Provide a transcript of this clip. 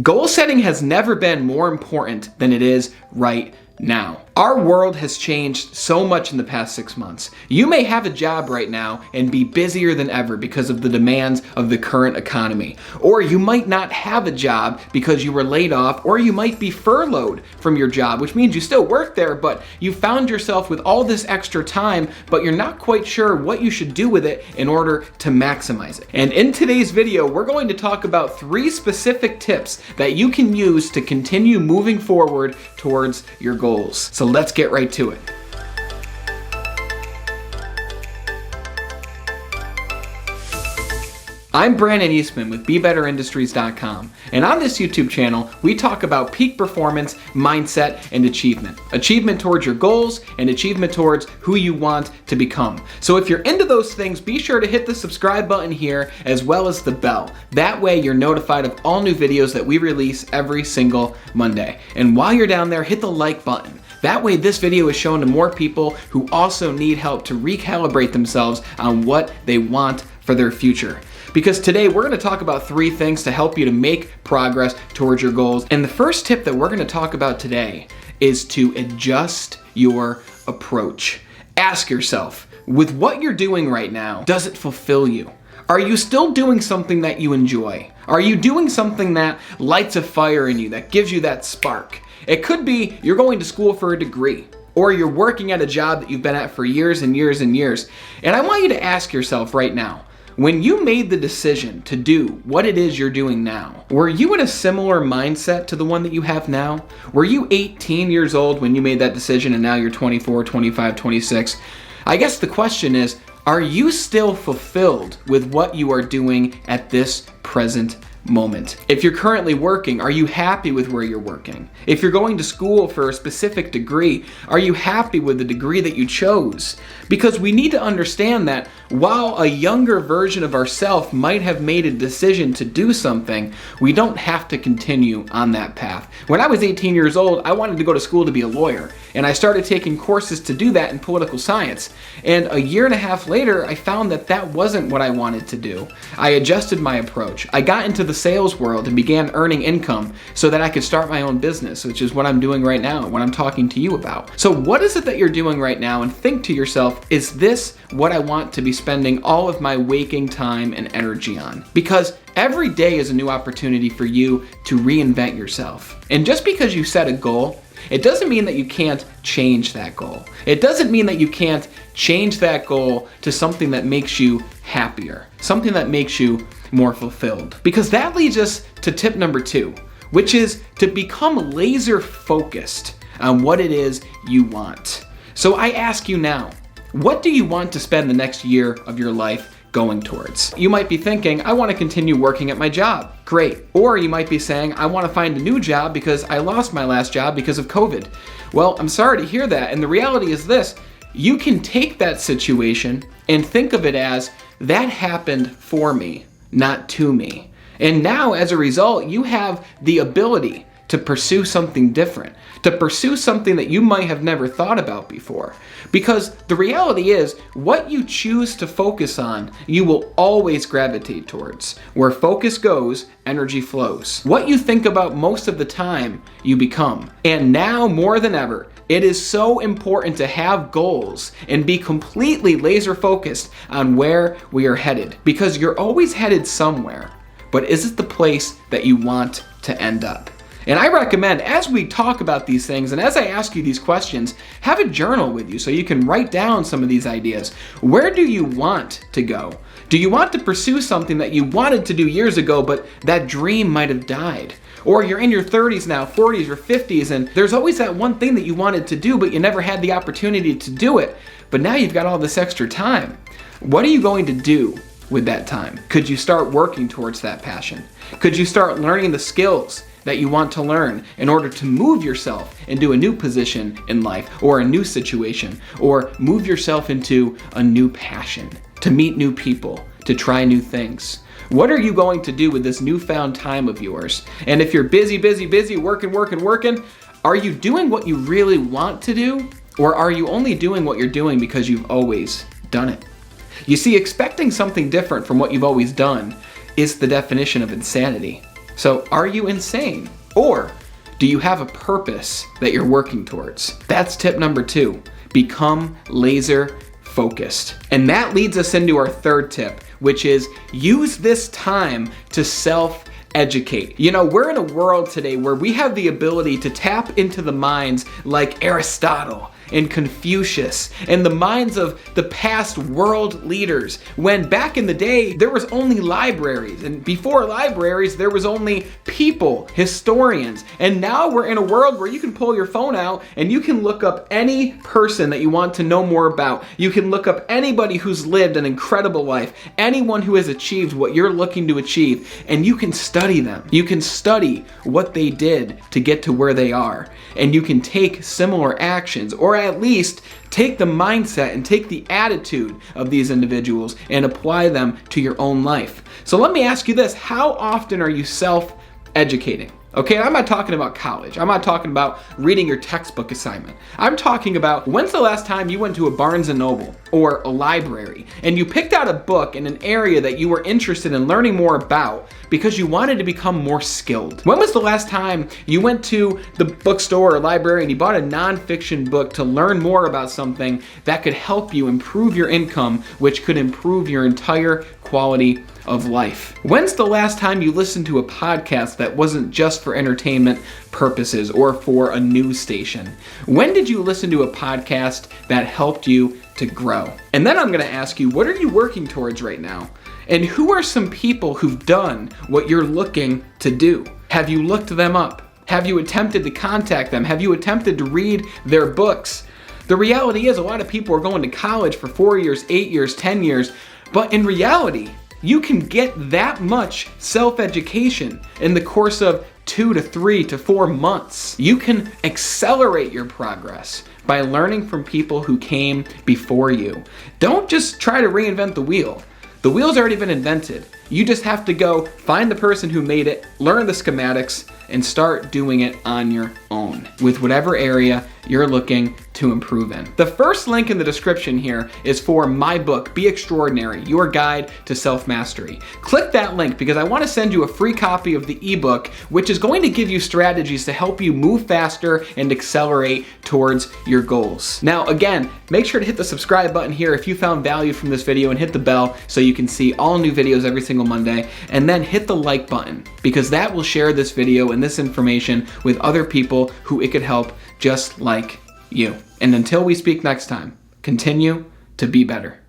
Goal setting has never been more important than it is right now. Our world has changed so much in the past 6 months. You may have a job right now and be busier than ever because of the demands of the current economy. Or you might not have a job because you were laid off, or you might be furloughed from your job, which means you still work there, but you found yourself with all this extra time, but you're not quite sure what you should do with it in order to maximize it. And in today's video, we're going to talk about 3 specific tips that you can use to continue moving forward towards your goals. So let's get right to it. I'm Brandon Eastman with BeBetterIndustries.com, and on this YouTube channel, we talk about peak performance, mindset, and achievement. Achievement towards your goals and achievement towards who you want to become. So if you're into those things, be sure to hit the subscribe button here as well as the bell. That way you're notified of all new videos that we release every single Monday. And while you're down there, hit the like button. That way this video is shown to more people who also need help to recalibrate themselves on what they want for their future. Because today we're going to talk about 3 things to help you to make progress towards your goals. And the first tip that we're going to talk about today is to adjust your approach. Ask yourself, with what you're doing right now, does it fulfill you? Are you still doing something that you enjoy? Are you doing something that lights a fire in you, that gives you that spark? It could be you're going to school for a degree, or you're working at a job that you've been at for years and years and years. And I want you to ask yourself right now, when you made the decision to do what it is you're doing now, were you in a similar mindset to the one that you have now? Were you 18 years old when you made that decision and now you're 24, 25, 26? I guess the question is, are you still fulfilled with what you are doing at this present moment? If you're currently working, are you happy with where you're working? If you're going to school for a specific degree, are you happy with the degree that you chose? Because we need to understand that while a younger version of ourselves might have made a decision to do something, we don't have to continue on that path. When I was 18 years old, I wanted to go to school to be a lawyer, and I started taking courses to do that in political science. And a year and a half later, I found that that wasn't what I wanted to do. I adjusted my approach. I got into the sales world and began earning income so that I could start my own business, which is what I'm doing right now, what I'm talking to you about. So what is it that you're doing right now? And think to yourself, is this what I want to be spending all of my waking time and energy on? Because every day is a new opportunity for you to reinvent yourself. And just because you set a goal, it doesn't mean that you can't change that goal. It doesn't mean that you can't change that goal to something that makes you happier, something that makes you more fulfilled. Because that leads us to tip number 2, which is to become laser focused on what it is you want. So I ask you now, what do you want to spend the next year of your life going towards? You might be thinking, I want to continue working at my job. Great. Or you might be saying, I want to find a new job because I lost my last job because of COVID. Well, I'm sorry to hear that. And the reality is this, you can take that situation and think of it as, that happened for me, not to me. And now as a result, you have the ability to pursue something different, to pursue something that you might have never thought about before. Because the reality is, what you choose to focus on, you will always gravitate towards. Where focus goes, energy flows. What you think about most of the time, you become. And now more than ever, it is so important to have goals and be completely laser focused on where we are headed. Because you're always headed somewhere, but is it the place that you want to end up? And I recommend, as we talk about these things and as I ask you these questions, have a journal with you so you can write down some of these ideas. Where do you want to go? Do you want to pursue something that you wanted to do years ago, but that dream might have died? Or you're in your 30s now, 40s or 50s, and there's always that one thing that you wanted to do, but you never had the opportunity to do it. But now you've got all this extra time. What are you going to do with that time? Could you start working towards that passion? Could you start learning the skills that you want to learn in order to move yourself into a new position in life, or a new situation, or move yourself into a new passion, to meet new people, to try new things? What are you going to do with this newfound time of yours? And if you're busy, working, are you doing what you really want to do? Or are you only doing what you're doing because you've always done it? You see, expecting something different from what you've always done is the definition of insanity. So are you insane? Or do you have a purpose that you're working towards? That's tip number 2. Become laser focused. And that leads us into our third tip, which is use this time to self-educate. You know, we're in a world today where we have the ability to tap into the minds like Aristotle and Confucius and the minds of the past world leaders, when back in the day there was only libraries, and before libraries there was only people, historians, and now we're in a world where you can pull your phone out and you can look up any person that you want to know more about. You can look up anybody who's lived an incredible life, anyone who has achieved what you're looking to achieve, and you can study them. You can study what they did to get to where they are, and you can take similar actions, or at least take the mindset and take the attitude of these individuals and apply them to your own life. So let me ask you this: how often are you self-educating? Okay, I'm not talking about college. I'm not talking about reading your textbook assignment. I'm talking about, when's the last time you went to a Barnes & Noble or a library and you picked out a book in an area that you were interested in learning more about because you wanted to become more skilled? When was the last time you went to the bookstore or library and you bought a nonfiction book to learn more about something that could help you improve your income, which could improve your entire quality of life? When's the last time you listened to a podcast that wasn't just for entertainment purposes or for a news station? When did you listen to a podcast that helped you to grow? And then I'm going to ask you, what are you working towards right now? And who are some people who've done what you're looking to do? Have you looked them up? Have you attempted to contact them? Have you attempted to read their books? The reality is, a lot of people are going to college for 4 years, 8 years, 10 years, but in reality, you can get that much self-education in the course of 2 to 3 to 4 months. You can accelerate your progress by learning from people who came before you. Don't just try to reinvent the wheel. The wheel's already been invented. You just have to go find the person who made it, learn the schematics, and start doing it on your own with whatever area you're looking to improve in. The first link in the description here is for my book, Be Extraordinary, Your Guide to Self-Mastery. Click that link because I want to send you a free copy of the ebook, which is going to give you strategies to help you move faster and accelerate towards your goals. Now, again, make sure to hit the subscribe button here if you found value from this video, and hit the bell so you can see all new videos every single Monday, and then hit the like button because that will share this video and this information with other people who it could help, just like you. And until we speak next time, continue to be better.